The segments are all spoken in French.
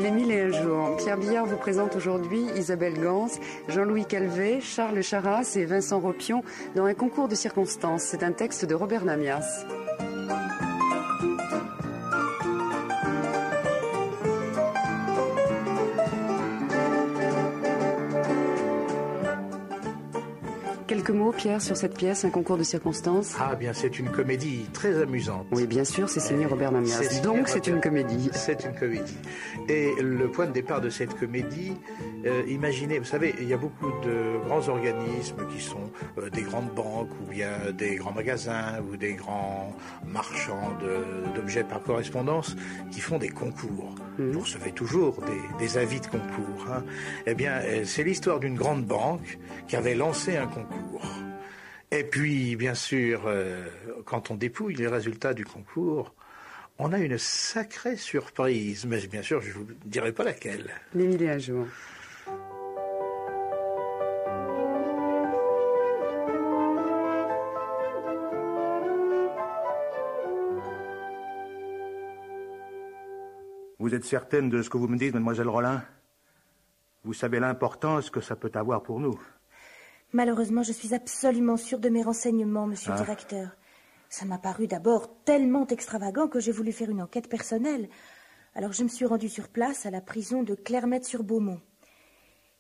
Les 1001 jours. Pierre Billard vous présente aujourd'hui Isabelle Gans, Jean-Louis Calvet, Charles Charras et Vincent Ropion dans un concours de circonstances. C'est un texte de Robert Namias. Quelques mots, Pierre, sur cette pièce, un concours de circonstances. Ah bien, c'est une comédie très amusante. Oui, bien sûr, c'est signé Robert Namias. Donc c'est une comédie. C'est une comédie. Et le point de départ de cette comédie, imaginez, vous savez, il y a beaucoup de grands organismes qui sont des grandes banques ou bien des grands magasins ou des grands marchands d'objets par correspondance qui font des concours. Vous recevez toujours des avis de concours. Hein. Eh bien, c'est l'histoire d'une grande banque qui avait lancé un concours. Et puis, bien sûr, quand on dépouille les résultats du concours, on a une sacrée surprise. Mais bien sûr, je ne vous dirai pas laquelle. Les 1001 jours. Vous êtes certaine de ce que vous me dites, mademoiselle Rollin? Vous savez l'importance que ça peut avoir pour nous. Malheureusement, je suis absolument sûre de mes renseignements, monsieur le directeur. Ça m'a paru d'abord tellement extravagant que j'ai voulu faire une enquête personnelle. Alors je me suis rendue sur place à la prison de Clermette-sur-Beaumont.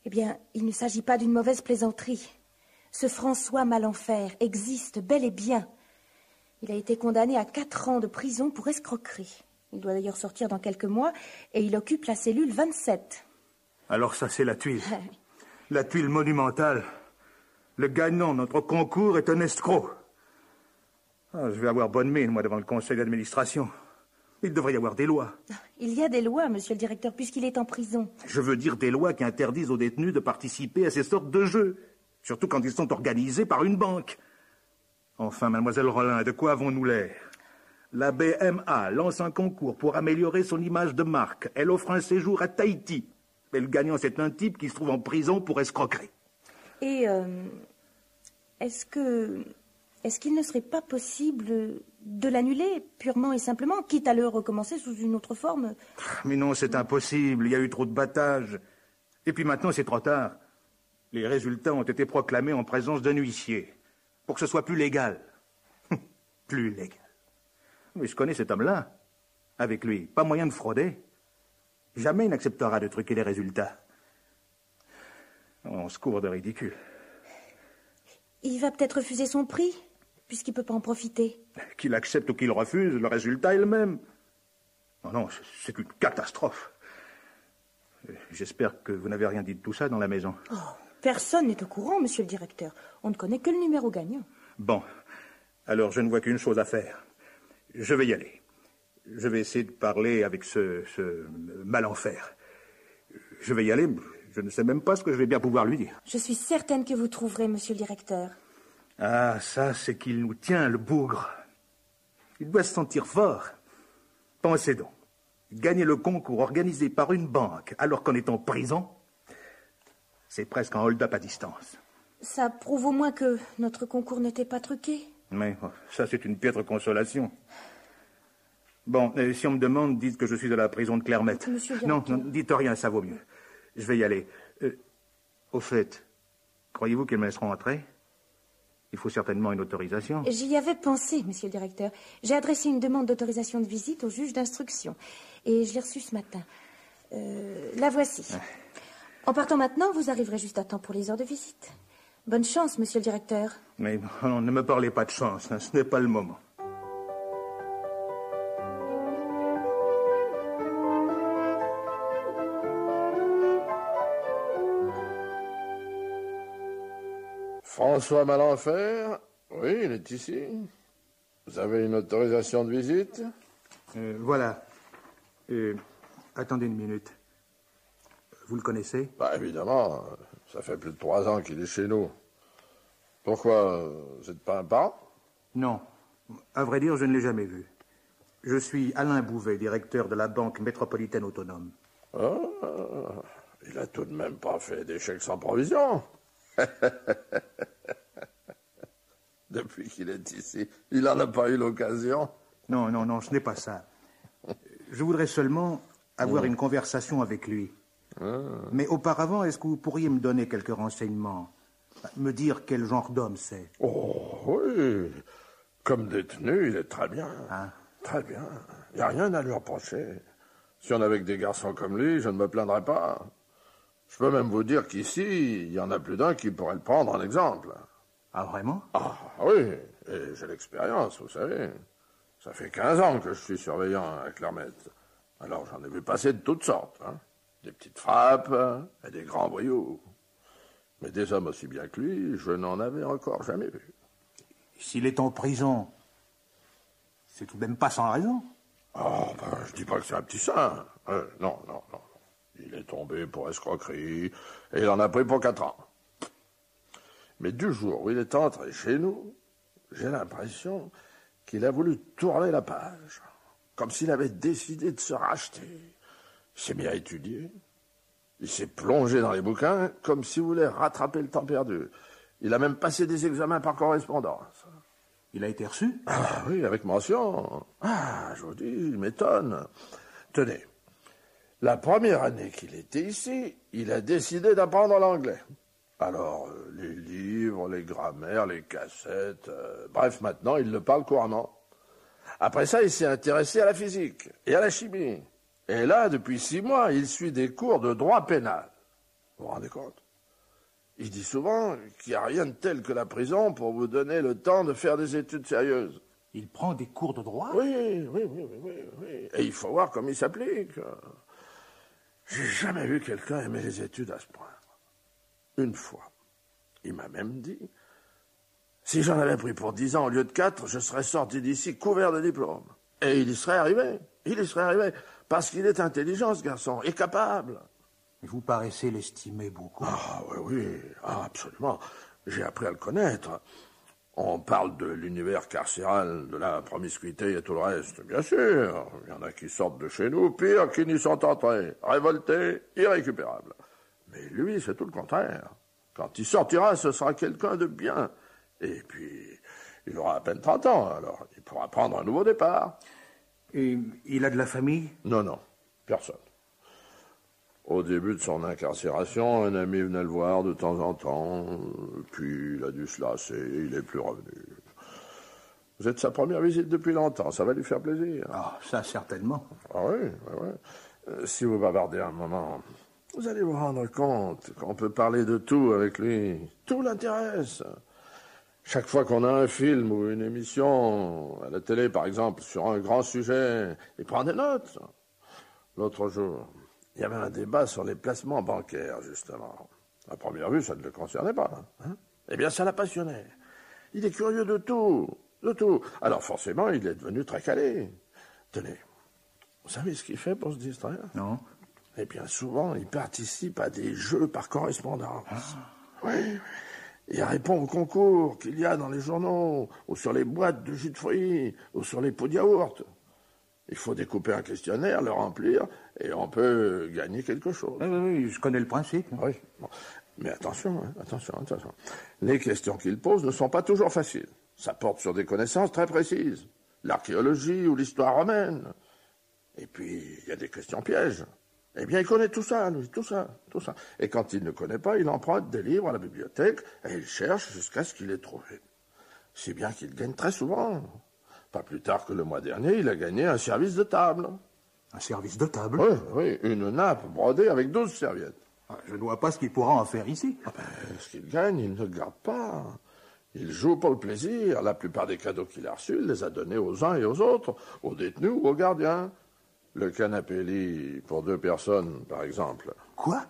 Eh bien, il ne s'agit pas d'une mauvaise plaisanterie. Ce François Malenfer existe bel et bien. Il a été condamné à 4 ans de prison pour escroquerie. Il doit d'ailleurs sortir dans quelques mois et il occupe la cellule 27. Alors ça, c'est la tuile. La tuile monumentale. Le gagnant de notre concours est un escroc. Ah, je vais avoir bonne mine, moi, devant le conseil d'administration. Il devrait y avoir des lois. Il y a des lois, monsieur le directeur, puisqu'il est en prison. Je veux dire des lois qui interdisent aux détenus de participer à ces sortes de jeux. Surtout quand ils sont organisés par une banque. Enfin, mademoiselle Rollin, de quoi avons-nous l'air? La BMA lance un concours pour améliorer son image de marque. Elle offre un séjour à Tahiti. Mais le gagnant, c'est un type qui se trouve en prison pour escroquerie. Et est-ce qu'il ne serait pas possible de l'annuler purement et simplement, quitte à le recommencer sous une autre forme? Mais non, c'est impossible. Il y a eu trop de battage. Et puis maintenant, c'est trop tard. Les résultats ont été proclamés en présence d'un huissier. Pour que ce soit plus légal. Plus légal. Mais je connais cet homme-là. Avec lui, pas moyen de frauder. Jamais il n'acceptera de truquer les résultats. On se court de ridicule. Il va peut-être refuser son prix, puisqu'il ne peut pas en profiter. Qu'il accepte ou qu'il refuse, le résultat est le même. Non, non, c'est une catastrophe. J'espère que vous n'avez rien dit de tout ça dans la maison. Oh, personne n'est au courant, monsieur le directeur. On ne connaît que le numéro gagnant. Bon, alors je ne vois qu'une chose à faire. Je vais y aller. Je vais essayer de parler avec ce Malenfer. Je vais y aller, je ne sais même pas ce que je vais bien pouvoir lui dire. Je suis certaine que vous trouverez, monsieur le directeur. Ah, ça, c'est qu'il nous tient, le bougre. Il doit se sentir fort. Pensez donc. Gagner le concours organisé par une banque alors qu'on est en prison, c'est presque un hold-up à distance. Ça prouve au moins que notre concours n'était pas truqué. Mais ça, c'est une piètre consolation. Bon, si on me demande, dites que je suis à la prison de Clermette. Monsieur le non, directeur. non, dites rien, ça vaut mieux. Je vais y aller. Au fait, croyez-vous qu'ils me laisseront entrer? Il faut certainement une autorisation. J'y avais pensé, monsieur le directeur. J'ai adressé une demande d'autorisation de visite au juge d'instruction. Et je l'ai reçue ce matin. La voici. En partant maintenant, vous arriverez juste à temps pour les heures de visite. Bonne chance, monsieur le directeur. Mais non, ne me parlez pas de chance, hein, ce n'est pas le moment. François Malenfer, oui, il est ici. Vous avez une autorisation de visite? Voilà. Attendez une minute. Vous le connaissez? Bah, évidemment. Ça fait plus de 3 ans qu'il est chez nous. Pourquoi? Vous n'êtes pas un parent? Non. À vrai dire, je ne l'ai jamais vu. Je suis Alain Bouvet, directeur de la Banque métropolitaine autonome. Ah, il a tout de même pas fait d'échec sans provision. Depuis qu'il est ici, il n'en a pas eu l'occasion. Non, ce n'est pas ça. Je voudrais seulement avoir une conversation avec lui. Mais auparavant, est-ce que vous pourriez me donner quelques renseignements? Me dire quel genre d'homme c'est? Oh, oui. Comme détenu, il est très bien. Hein? Très bien. Il n'y a rien à lui reprocher. Si on avait que des garçons comme lui, je ne me plaindrais pas. Je peux même vous dire qu'ici, il y en a plus d'un qui pourrait le prendre en exemple. Ah, vraiment? Ah, oui. Et j'ai l'expérience, vous savez. Ça fait 15 ans que je suis surveillant à Clermette. Alors j'en ai vu passer de toutes sortes. Hein. Des petites frappes et des grands voyous. Mais des hommes aussi bien que lui, je n'en avais encore jamais vu. S'il est en prison, c'est tout de même pas sans raison. Oh, ben, je dis pas que c'est un petit saint. Non. Il est tombé pour escroquerie et il en a pris pour 4 ans. Mais du jour où il est entré chez nous, j'ai l'impression qu'il a voulu tourner la page. Comme s'il avait décidé de se racheter. Il s'est mis à étudier. Il s'est plongé dans les bouquins comme s'il voulait rattraper le temps perdu. Il a même passé des examens par correspondance. Il a été reçu? Ah oui, avec mention. Ah, je vous dis, il m'étonne. Tenez, la première année qu'il était ici, il a décidé d'apprendre l'anglais. Alors, les livres, les grammaires, les cassettes, bref, maintenant, il le parle couramment. Après ça, il s'est intéressé à la physique et à la chimie. Et là, depuis 6 mois, il suit des cours de droit pénal. Vous vous rendez compte? Il dit souvent qu'il n'y a rien de tel que la prison pour vous donner le temps de faire des études sérieuses. Il prend des cours de droit? Oui. Et il faut voir comme il s'applique. J'ai jamais vu quelqu'un aimer les études à ce point. Une fois, il m'a même dit, si j'en avais pris pour 10 ans au lieu de 4, je serais sorti d'ici couvert de diplômes. Et il y serait arrivé. Parce qu'il est intelligent, ce garçon, et capable. Vous paraissez l'estimer beaucoup. Ah oui, absolument. J'ai appris à le connaître. On parle de l'univers carcéral, de la promiscuité et tout le reste, bien sûr. Il y en a qui sortent de chez nous, pire qu'ils n'y sont entrés, révoltés, irrécupérables. Mais lui, c'est tout le contraire. Quand il sortira, ce sera quelqu'un de bien. Et puis, il aura à peine 30 ans, alors il pourra prendre un nouveau départ. Et il a de la famille? Non, personne. Au début de son incarcération, un ami venait le voir de temps en temps, puis il a dû se lasser, il n'est plus revenu. Vous êtes sa première visite depuis longtemps, ça va lui faire plaisir. Ah, ça certainement. Ah oui. Si vous bavardez un moment, vous allez vous rendre compte qu'on peut parler de tout avec lui. Tout l'intéresse. Chaque fois qu'on a un film ou une émission à la télé, par exemple, sur un grand sujet, il prend des notes. L'autre jour, il y avait un débat sur les placements bancaires, justement. À première vue, ça ne le concernait pas. Hein. Eh bien, ça l'a passionné. Il est curieux de tout. Alors, forcément, il est devenu très calé. Tenez, vous savez ce qu'il fait pour se distraire? Non. Eh bien, souvent, il participe à des jeux par correspondance. Oui. Il répond aux concours qu'il y a dans les journaux, ou sur les boîtes de jus de fruits, ou sur les pots de yaourt. Il faut découper un questionnaire, le remplir, et on peut gagner quelque chose. Oui, je connais le principe. Oui. Bon. Mais attention. Les questions qu'il pose ne sont pas toujours faciles. Ça porte sur des connaissances très précises. L'archéologie ou l'histoire romaine. Et puis, il y a des questions pièges. Eh bien, il connaît tout ça, lui, tout ça. Et quand il ne connaît pas, il emprunte des livres à la bibliothèque et il cherche jusqu'à ce qu'il ait trouvé. Si bien qu'il gagne très souvent. Pas plus tard que le mois dernier, il a gagné un service de table. Un service de table? Oui, une nappe brodée avec 12 serviettes. Je ne vois pas ce qu'il pourra en faire ici. Ce qu'il gagne, il ne garde pas. Il joue pour le plaisir. La plupart des cadeaux qu'il a reçus, il les a donnés aux uns et aux autres, aux détenus ou aux gardiens. Le canapé-lit pour 2 personnes, par exemple. Quoi?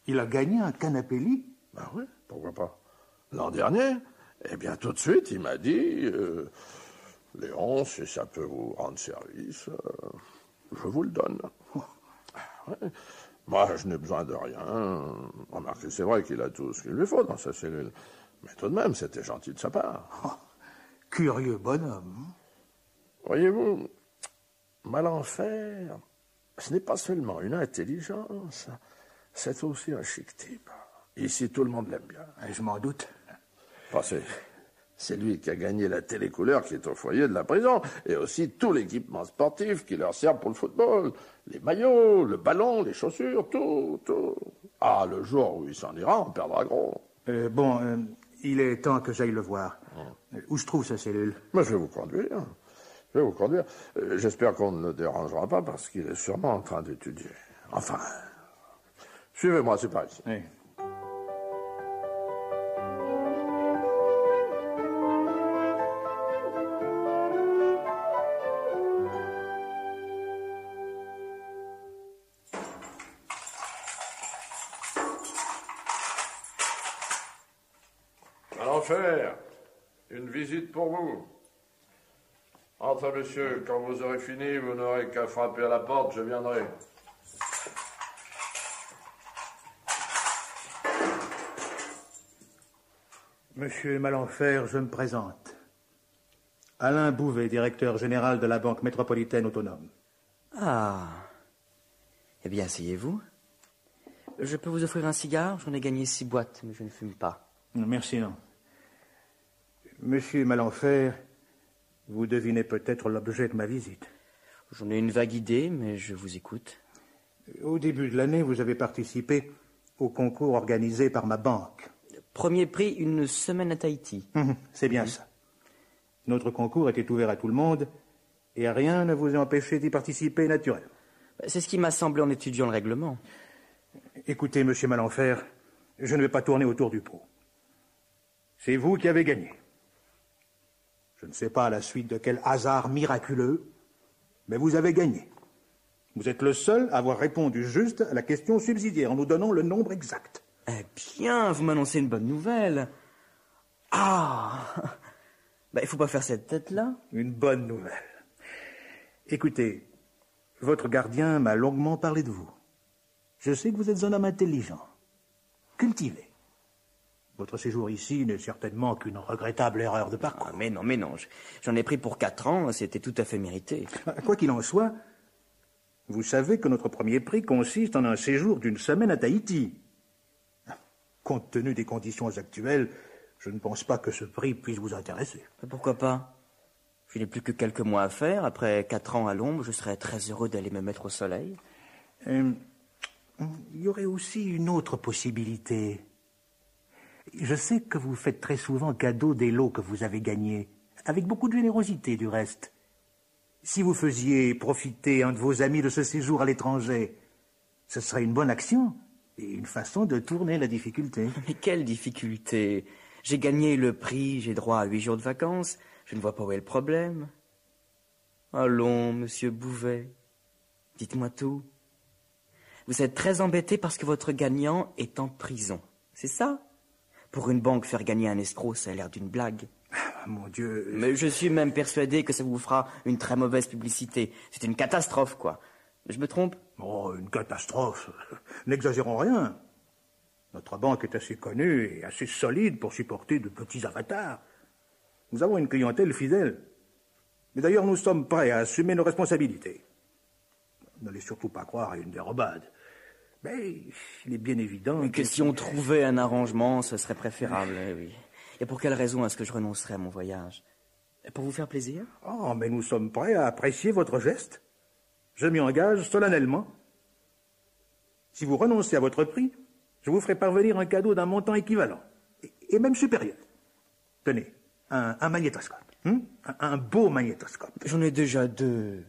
Il a gagné un canapé-lit? Ben oui, pourquoi pas. L'an dernier, eh bien, tout de suite, il m'a dit... Léon, si ça peut vous rendre service, je vous le donne. Ouais. Moi, je n'ai besoin de rien. Remarquez, c'est vrai qu'il a tout ce qu'il lui faut dans sa cellule. Mais tout de même, c'était gentil de sa part. Oh, curieux bonhomme. Voyez-vous, Malenfer, ce n'est pas seulement une intelligence, c'est aussi un chic type. Ici, tout le monde l'aime bien. Je m'en doute. Enfin, C'est lui qui a gagné la télécouleur qui est au foyer de la prison, et aussi tout l'équipement sportif qui leur sert pour le football. Les maillots, le ballon, les chaussures, tout. Ah, le jour où il s'en ira, on perdra gros. Il est temps que j'aille le voir. Où se trouve sa cellule? Mais je vais vous conduire. J'espère qu'on ne le dérangera pas parce qu'il est sûrement en train d'étudier. Enfin, suivez-moi, c'est par ici. Oui. À l'enfer, une visite pour vous. Entrez, monsieur, quand vous aurez fini, vous n'aurez qu'à frapper à la porte, je viendrai. Monsieur Malenfer, je me présente. Alain Bouvet, directeur général de la Banque métropolitaine autonome. Ah. Eh bien, asseyez-vous. Je peux vous offrir un cigare? J'en ai gagné 6 boîtes, mais je ne fume pas. Merci, non. Monsieur Malenfer, vous devinez peut-être l'objet de ma visite. J'en ai une vague idée, mais je vous écoute. Au début de l'année, vous avez participé au concours organisé par ma banque. Premier prix, une semaine à Tahiti. C'est bien ça. Notre concours était ouvert à tout le monde et rien ne vous a empêché d'y participer naturellement. C'est ce qui m'a semblé en étudiant le règlement. Écoutez, monsieur Malenfer, je ne vais pas tourner autour du pot. C'est vous qui avez gagné. Je ne sais pas à la suite de quel hasard miraculeux, mais vous avez gagné. Vous êtes le seul à avoir répondu juste à la question subsidiaire en nous donnant le nombre exact. Eh bien, vous m'annoncez une bonne nouvelle. Ah. Il faut pas faire cette tête-là. Une bonne nouvelle. Écoutez, votre gardien m'a longuement parlé de vous. Je sais que vous êtes un homme intelligent, cultivé. Votre séjour ici n'est certainement qu'une regrettable erreur de parcours. Ah, mais non. J'en ai pris pour 4 ans, c'était tout à fait mérité. Quoi qu'il en soit, vous savez que notre premier prix consiste en un séjour d'une semaine à Tahiti. Compte tenu des conditions actuelles, je ne pense pas que ce prix puisse vous intéresser. Pourquoi pas? Je n'ai plus que quelques mois à faire. Après 4 ans à l'ombre, je serais très heureux d'aller me mettre au soleil. Il y aurait aussi une autre possibilité. Je sais que vous faites très souvent cadeau des lots que vous avez gagnés, avec beaucoup de générosité du reste. Si vous faisiez profiter un de vos amis de ce séjour à l'étranger, ce serait une bonne action et une façon de tourner la difficulté. Mais quelle difficulté? J'ai gagné le prix, j'ai droit à 8 jours de vacances. Je ne vois pas où est le problème. Allons, monsieur Bouvet, dites-moi tout. Vous êtes très embêté parce que votre gagnant est en prison, c'est ça? Pour une banque, faire gagner un escroc, ça a l'air d'une blague. Ah, mon Dieu... Mais je suis même persuadé que ça vous fera une très mauvaise publicité. C'est une catastrophe, quoi. Je me trompe? Oh, une catastrophe. N'exagérons rien. Notre banque est assez connue et assez solide pour supporter de petits avatars. Nous avons une clientèle fidèle. Mais d'ailleurs, nous sommes prêts à assumer nos responsabilités. N'allez surtout pas croire à une dérobade. Mais il est bien évident que si on trouvait un arrangement, ce serait préférable, oui. Et pour quelle raison est-ce que je renoncerais à mon voyage? Pour vous faire plaisir? Oh, mais nous sommes prêts à apprécier votre geste. Je m'y engage solennellement. Si vous renoncez à votre prix, je vous ferai parvenir un cadeau d'un montant équivalent, et même supérieur. Tenez, un magnétoscope. Un beau magnétoscope. J'en ai déjà 2.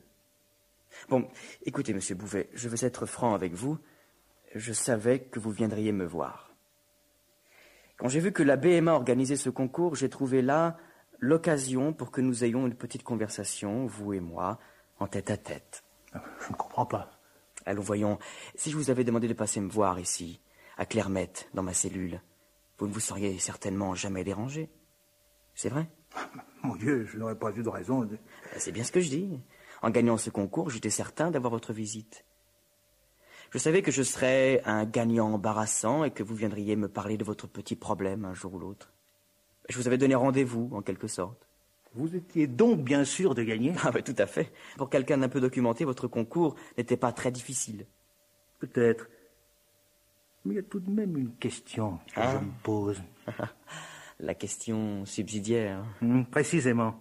Bon, écoutez, monsieur Bouvet, je vais être franc avec vous. Je savais que vous viendriez me voir. Quand j'ai vu que la BMA organisait ce concours, j'ai trouvé là l'occasion pour que nous ayons une petite conversation, vous et moi, en tête à tête. Je ne comprends pas. Allons, voyons, si je vous avais demandé de passer me voir ici, à Clermette, dans ma cellule, vous ne vous seriez certainement jamais dérangé. C'est vrai? Mon Dieu, je n'aurais pas eu de raison de... C'est bien ce que je dis. En gagnant ce concours, j'étais certain d'avoir votre visite. Je savais que je serais un gagnant embarrassant et que vous viendriez me parler de votre petit problème un jour ou l'autre. Je vous avais donné rendez-vous, en quelque sorte. Vous étiez donc bien sûr de gagner? Ah oui, tout à fait. Pour quelqu'un d'un peu documenté, votre concours n'était pas très difficile. Peut-être. Mais il y a tout de même une question que je me pose. la question subsidiaire. Précisément.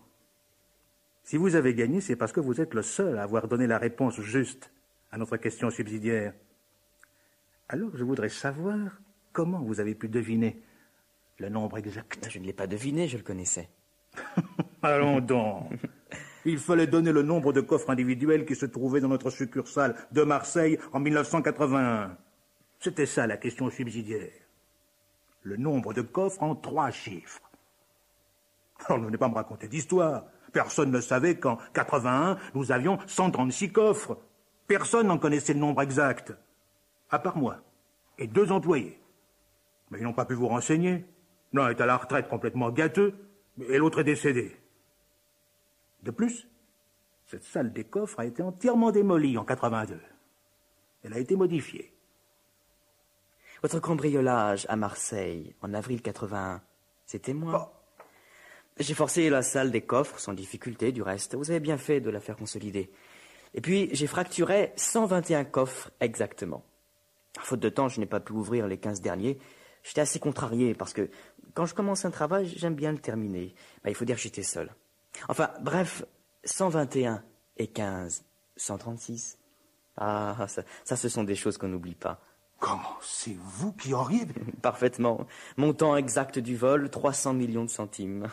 Si vous avez gagné, c'est parce que vous êtes le seul à avoir donné la réponse juste à notre question subsidiaire. Alors, je voudrais savoir comment vous avez pu deviner le nombre exact. Je ne l'ai pas deviné, je le connaissais. Allons donc. Il fallait donner le nombre de coffres individuels qui se trouvaient dans notre succursale de Marseille en 1981. C'était ça la question subsidiaire. Le nombre de coffres en 3 chiffres. Alors, ne venez pas me raconter d'histoire. Personne ne savait qu'en 81, nous avions 136 coffres. Personne n'en connaissait le nombre exact. À part moi et 2 employés. Mais ils n'ont pas pu vous renseigner. L'un est à la retraite complètement gâteux, et l'autre est décédé. De plus, cette salle des coffres a été entièrement démolie en 82. Elle a été modifiée. Votre cambriolage à Marseille, en avril 81, c'était moi. Oh. J'ai forcé la salle des coffres, sans difficulté du reste. Vous avez bien fait de la faire consolider. Et puis, j'ai fracturé 121 coffres exactement. Faute de temps, je n'ai pas pu ouvrir les 15 derniers. J'étais assez contrarié parce que quand je commence un travail, j'aime bien le terminer. Il faut dire que j'étais seul. Enfin, bref, 121 et 15, 136. Ah, ça ce sont des choses qu'on n'oublie pas. Comment? C'est vous qui auriez... Parfaitement. Montant exact du vol, 300 millions de centimes.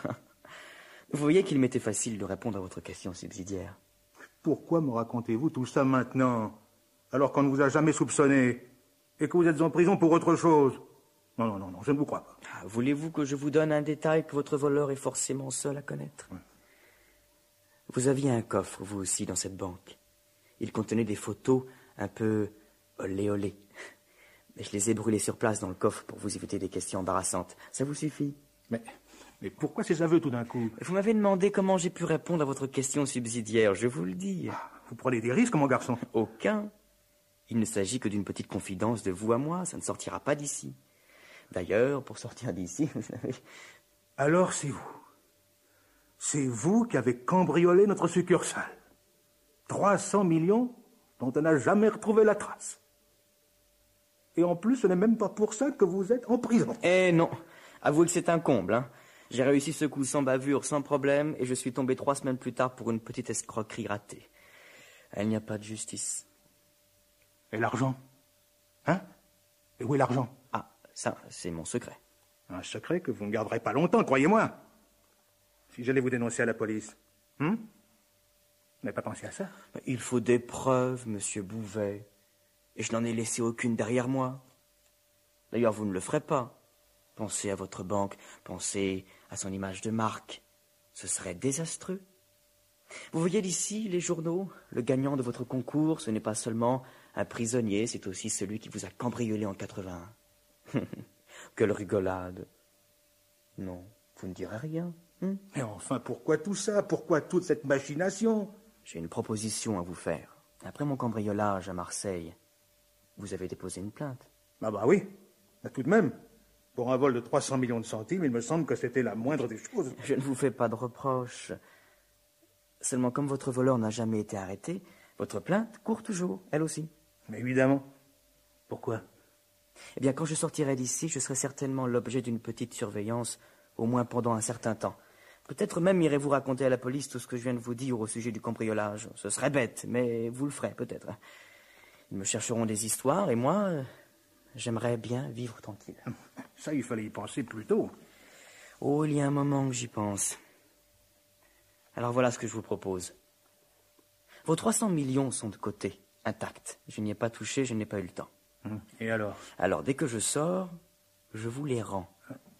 Vous voyez qu'il m'était facile de répondre à votre question subsidiaire. Pourquoi me racontez-vous tout ça maintenant, alors qu'on ne vous a jamais soupçonné, et que vous êtes en prison pour autre chose? Non, je ne vous crois pas. Voulez-vous que je vous donne un détail que votre voleur est forcément seul à connaître? Oui. Vous aviez un coffre, vous aussi, dans cette banque. Il contenait des photos un peu olé. Mais je les ai brûlées sur place dans le coffre pour vous éviter des questions embarrassantes. Ça vous suffit? Mais pourquoi ces aveux tout d'un coup? Vous m'avez demandé comment j'ai pu répondre à votre question subsidiaire, je vous le dis. Vous prenez des risques, mon garçon? Aucun. Il ne s'agit que d'une petite confidence de vous à moi, ça ne sortira pas d'ici. D'ailleurs, pour sortir d'ici, vous savez... Alors c'est vous. C'est vous qui avez cambriolé notre succursale. 300 millions dont on n'a jamais retrouvé la trace. Et en plus, ce n'est même pas pour ça que vous êtes en prison. Eh non, avouez que c'est un comble, hein. J'ai réussi ce coup sans bavure, sans problème, et je suis tombé 3 semaines plus tard pour une petite escroquerie ratée. Il n'y a pas de justice. Et l'argent? Hein? Et où est l'argent? Ah, ça, c'est mon secret. Un secret que vous ne garderez pas longtemps, croyez-moi. Si j'allais vous dénoncer à la police. Vous n'avez pas pensé à ça? Il faut des preuves, monsieur Bouvet. Et je n'en ai laissé aucune derrière moi. D'ailleurs, vous ne le ferez pas. Pensez à votre banque, pensez à son image de marque. Ce serait désastreux. Vous voyez d'ici les journaux? Le gagnant de votre concours, ce n'est pas seulement un prisonnier, c'est aussi celui qui vous a cambriolé en 81. Quelle rigolade. Non, vous ne direz rien. Mais enfin, pourquoi tout ça? Pourquoi toute cette machination? J'ai une proposition à vous faire. Après mon cambriolage à Marseille, vous avez déposé une plainte. Ah bah oui, mais tout de même. Pour un vol de 300 millions de centimes, il me semble que c'était la moindre des choses. Je ne vous fais pas de reproches. Seulement, comme votre voleur n'a jamais été arrêté, votre plainte court toujours, elle aussi. Mais évidemment. Pourquoi? Eh bien, quand je sortirai d'ici, je serai certainement l'objet d'une petite surveillance, au moins pendant un certain temps. Peut-être même irez-vous raconter à la police tout ce que je viens de vous dire au sujet du cambriolage. Ce serait bête, mais vous le ferez peut-être. Ils me chercheront des histoires, et moi, j'aimerais bien vivre tranquille. Ça, il fallait y penser plus tôt. Oh, il y a un moment que j'y pense. Alors voilà ce que je vous propose. Vos 300 millions sont de côté, intacts. Je n'y ai pas touché, je n'ai pas eu le temps. Et alors? Alors, dès que je sors, je vous les rends.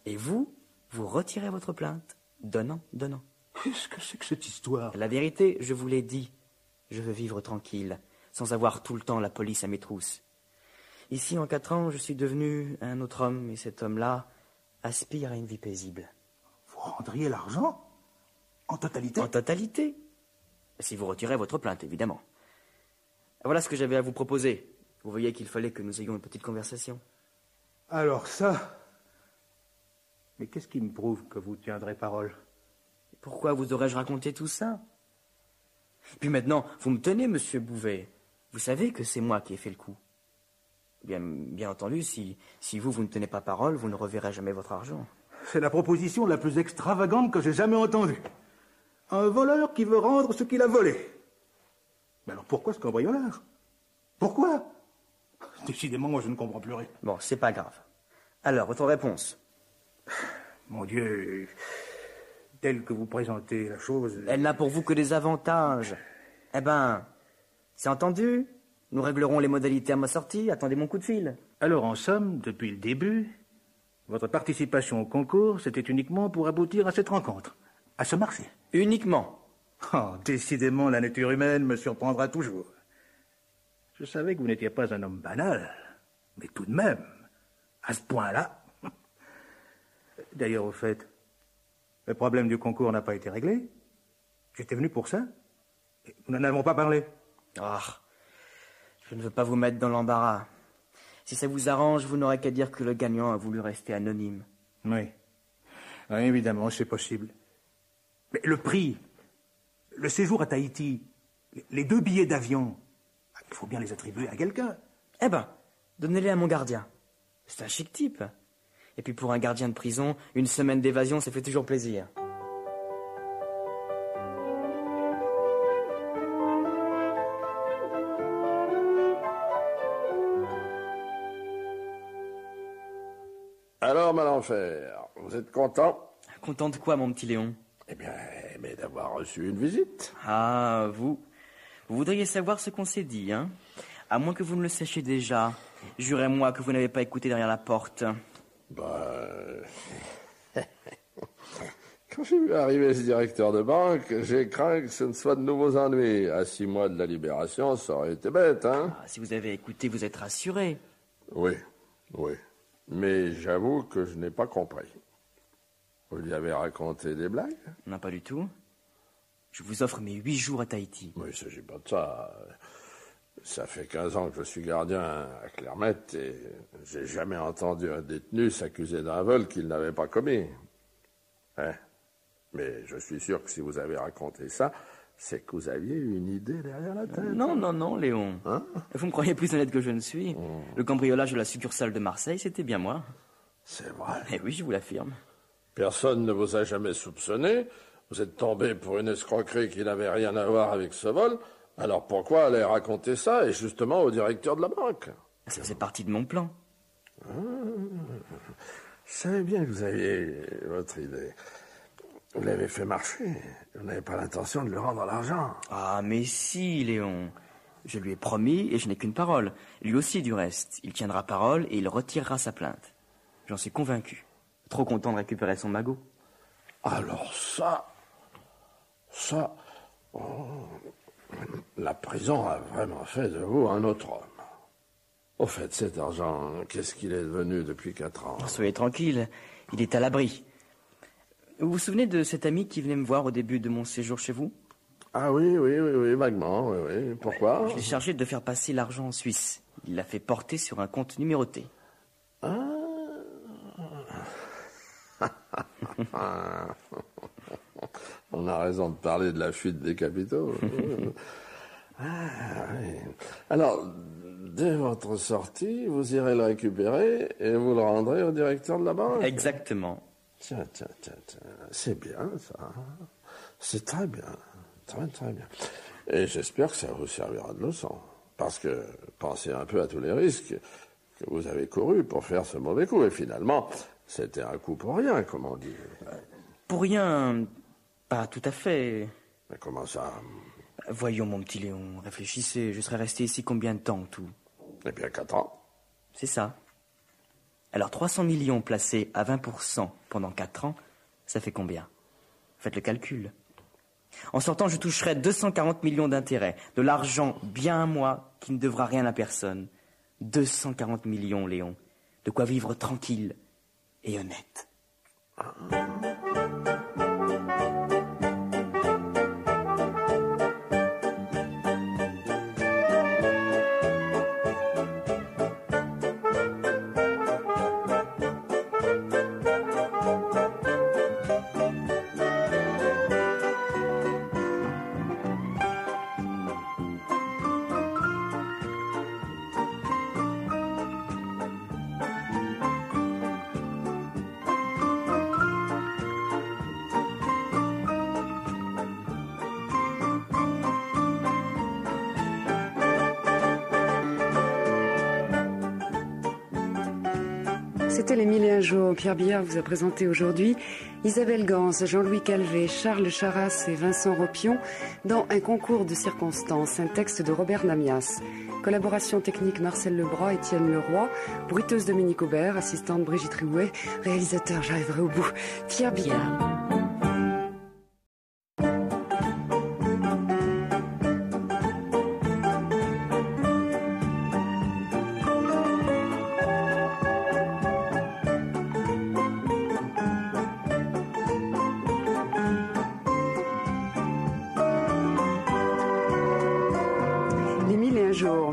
Et vous retirez votre plainte, donnant. Qu'est-ce que c'est que cette histoire? La vérité, je vous l'ai dit, je veux vivre tranquille, sans avoir tout le temps la police à mes trousses. Ici, en 4 ans, je suis devenu un autre homme, et cet homme-là aspire à une vie paisible. Vous rendriez l'argent? En totalité? En totalité. Si vous retirez votre plainte, évidemment. Voilà ce que j'avais à vous proposer. Vous voyez qu'il fallait que nous ayons une petite conversation. Alors ça... Mais qu'est-ce qui me prouve que vous tiendrez parole? Pourquoi vous aurais-je raconté tout ça? Puis maintenant, vous me tenez, monsieur Bouvet. Vous savez que c'est moi qui ai fait le coup. Bien entendu, si vous ne tenez pas parole, vous ne reverrez jamais votre argent. C'est la proposition la plus extravagante que j'ai jamais entendue. Un voleur qui veut rendre ce qu'il a volé. Mais alors pourquoi ce cambriolage? Pourquoi? Décidément, moi je ne comprends plus rien. Bon, c'est pas grave. Alors, votre réponse? Mon Dieu, telle que vous présentez la chose... Elle n'a pour vous que des avantages. Eh ben, c'est entendu. Nous réglerons les modalités à ma sortie. Attendez mon coup de fil. Alors, en somme, depuis le début, votre participation au concours, c'était uniquement pour aboutir à cette rencontre, à ce marché. Uniquement. Oh, décidément, la nature humaine me surprendra toujours. Je savais que vous n'étiez pas un homme banal, mais tout de même, à ce point-là. D'ailleurs, au fait, le problème du concours n'a pas été réglé. J'étais venu pour ça. Et nous n'en avons pas parlé. Ah, je ne veux pas vous mettre dans l'embarras. Si ça vous arrange, vous n'aurez qu'à dire que le gagnant a voulu rester anonyme. Oui. Oui, évidemment, c'est possible. Mais le prix, le séjour à Tahiti, les 2 billets d'avion, il faut bien les attribuer à quelqu'un. Eh ben, donnez-les à mon gardien. C'est un chic type. Et puis pour un gardien de prison, une semaine d'évasion, ça fait toujours plaisir. Alors, Malenfer, vous êtes content? Content de quoi, mon petit Léon? Eh bien, mais d'avoir reçu une visite. Ah, vous voudriez savoir ce qu'on s'est dit, hein? À moins que vous ne le sachiez déjà. Jurez-moi que vous n'avez pas écouté derrière la porte. Quand j'ai vu arriver ce directeur de banque, j'ai craint que ce ne soit de nouveaux ennuis. À 6 mois de la libération, ça aurait été bête, hein? Ah, si vous avez écouté, vous êtes rassuré. Oui. Mais j'avoue que je n'ai pas compris. Vous lui avez raconté des blagues? Non, pas du tout. Je vous offre mes 8 jours à Tahiti. Oui, il ne s'agit pas de ça. Ça fait 15 ans que je suis gardien à Clermette et j'ai jamais entendu un détenu s'accuser d'un vol qu'il n'avait pas commis. Hein? Mais je suis sûr que si vous avez raconté ça, c'est que vous aviez une idée derrière la tête. Non, Léon. Hein? Vous me croyez plus honnête que je ne suis. Le cambriolage de la succursale de Marseille, c'était bien moi. C'est vrai. Eh oui, je vous l'affirme. Personne ne vous a jamais soupçonné. Vous êtes tombé pour une escroquerie qui n'avait rien à voir avec ce vol. Alors pourquoi aller raconter ça, et justement au directeur de la banque? Ça faisait partie de mon plan. Je savais bien que vous aviez votre idée. Vous l'avez fait marcher. Vous n'avez pas l'intention de lui rendre l'argent. Ah, mais si, Léon. Je lui ai promis et je n'ai qu'une parole. Lui aussi, du reste. Il tiendra parole et il retirera sa plainte. J'en suis convaincu. Trop content de récupérer son magot. Alors ça... La prison a vraiment fait de vous un autre homme. Au fait, cet argent, qu'est-ce qu'il est devenu depuis 4 ans? Soyez tranquille, il est à l'abri. Vous vous souvenez de cet ami qui venait me voir au début de mon séjour chez vous? Ah oui, vaguement, oui. Pourquoi? Je l'ai chargé de faire passer l'argent en Suisse. Il l'a fait porter sur un compte numéroté. On a raison de parler de la fuite des capitaux. Oui. Alors, dès votre sortie, vous irez le récupérer et vous le rendrez au directeur de la banque. Exactement. Tiens. C'est bien, ça. C'est très bien. Très bien. Et j'espère que ça vous servira de leçon. Parce que pensez un peu à tous les risques que vous avez courus pour faire ce mauvais coup. Et finalement, c'était un coup pour rien, comme on dit. Pour rien, pas tout à fait. Mais comment ça? Voyons, mon petit Léon, réfléchissez. Je serais resté ici combien de temps, tout? Eh bien, 4 ans. C'est ça. Alors, 300 millions placés à 20% pendant 4 ans, ça fait combien? Faites le calcul. En sortant, je toucherai 240 millions d'intérêts. De l'argent bien à moi qui ne devra rien à personne. 240 millions, Léon. De quoi vivre tranquille et honnête. C'était les 1001 jours. Pierre Billard vous a présenté aujourd'hui Isabelle Gans, Jean-Louis Calvet, Charles Charras et Vincent Ropion dans Un concours de circonstances, un texte de Robert Namias. Collaboration technique Marcel Lebras, Étienne Leroy, bruiteuse Dominique Aubert, assistante Brigitte Riouet, réalisateur, j'arriverai au bout, Pierre Billard.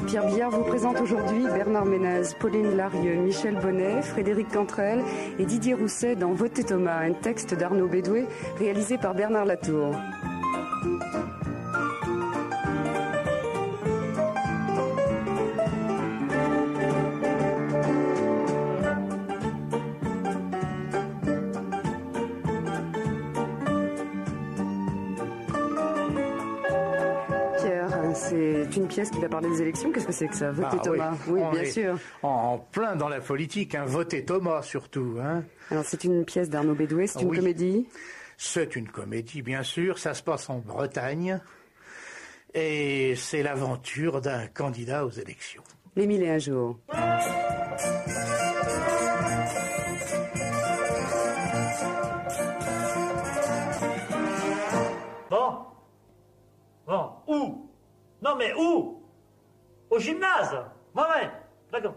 Pierre Billard vous présente aujourd'hui Bernard Ménez, Pauline Larieux, Michel Bonnet, Frédéric Cantrel et Didier Rousset dans Votez Thomas, un texte d'Arnaud Bédoué réalisé par Bernard Latour. C'est une pièce qui va parler des élections. Qu'est-ce que c'est que ça? Votez Thomas. Oui, bien sûr. En plein dans la politique, hein. Votez Thomas surtout. Hein. Alors c'est une pièce d'Arnaud Bédoué, c'est une comédie? C'est une comédie, bien sûr. Ça se passe en Bretagne. Et c'est l'aventure d'un candidat aux élections. Les 1001 jours. Bon, où? Non mais où? Au gymnase. Ouais, d'accord.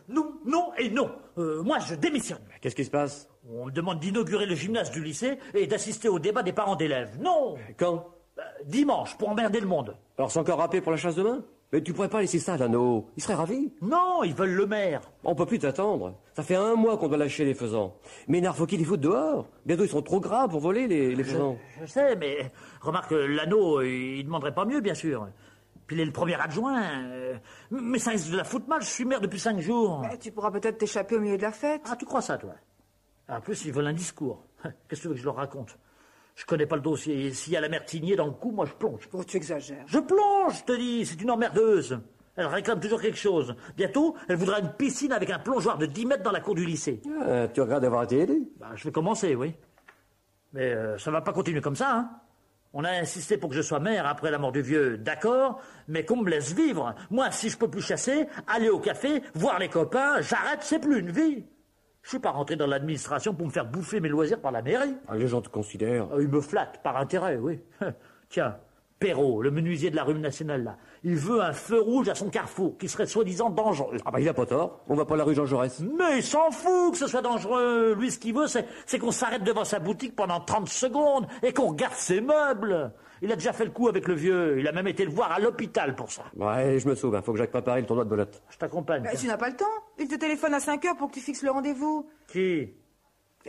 Non et non. Moi je démissionne. Qu'est-ce qui se passe? On me demande d'inaugurer le gymnase du lycée et d'assister au débat des parents d'élèves. Non. Quand? Dimanche, pour emmerder le monde. Alors c'est encore râpé pour la chasse demain? Mais tu pourrais pas laisser ça, Lano. Il serait ravi. Non, ils veulent le maire. On peut plus t'attendre. Ça fait 1 mois qu'on doit lâcher les faisans. Mais faut qu'ils les foutent dehors. Bientôt ils sont trop gras pour voler les faisans. Je sais, mais remarque, l'anneau, il demanderait pas mieux, bien sûr. Puis il est le premier adjoint. Mais ça risque de la foutre mal, je suis maire depuis 5 jours. Mais tu pourras peut-être t'échapper au milieu de la fête. Ah, tu crois ça, toi? En plus, ils veulent un discours. Qu'est-ce que tu veux que je leur raconte? Je connais pas le dossier. S'il y a la mère Tigné dans le coup, moi je plonge. Oh, tu exagères. Je plonge, je te dis. C'est une emmerdeuse. Elle réclame toujours quelque chose. Bientôt, elle voudra une piscine avec un plongeoir de 10 mètres dans la cour du lycée. Tu regrettes d'avoir été élu? Je vais commencer, oui. Mais ça va pas continuer comme ça, hein. On a insisté pour que je sois maire après la mort du vieux, d'accord, mais qu'on me laisse vivre. Moi, si je peux plus chasser, aller au café, voir les copains, j'arrête, c'est plus une vie. Je suis pas rentré dans l'administration pour me faire bouffer mes loisirs par la mairie. Les gens te considèrent. Ils me flattent, par intérêt, oui. Tiens, Perrault, le menuisier de la rue nationale, là, il veut un feu rouge à son carrefour, qui serait soi-disant dangereux. Il a pas tort. On va pas à la rue Jean Jaurès. Mais il s'en fout que ce soit dangereux. Lui, ce qu'il veut, c'est qu'on s'arrête devant sa boutique pendant 30 secondes et qu'on regarde ses meubles. Il a déjà fait le coup avec le vieux. Il a même été le voir à l'hôpital pour ça. Ouais, je me sauve. Faut que j'aille préparer le tournoi de belote. Je t'accompagne. Tu n'as pas le temps. Il te téléphone à 5 heures pour que tu fixes le rendez-vous. Qui?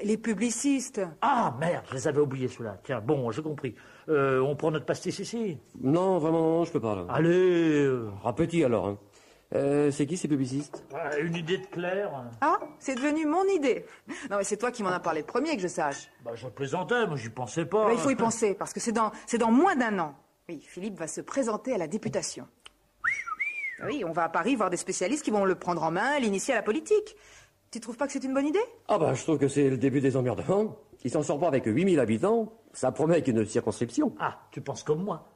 Les publicistes. Ah, merde, je les avais oubliés, ceux-là. Tiens, bon, j'ai compris. On prend notre pastis ici? Non, vraiment, je peux pas, là. Allez. Petit, alors. Hein. C'est qui, ces publicistes? Une idée de Claire. Ah, c'est devenu mon idée. Non, mais c'est toi qui m'en as parlé le premier, que je sache. Je plaisantais, moi, j'y pensais pas. Il faut y penser, parce que c'est dans moins d'1 an. Oui, Philippe va se présenter à la députation. Oui, on va à Paris voir des spécialistes qui vont le prendre en main, l'initier à la politique. Tu trouves pas que c'est une bonne idée? Je trouve que c'est le début des emmerdements. Il s'en sort pas avec 8000 habitants. Ça promet avec une circonscription. Ah, tu penses comme moi.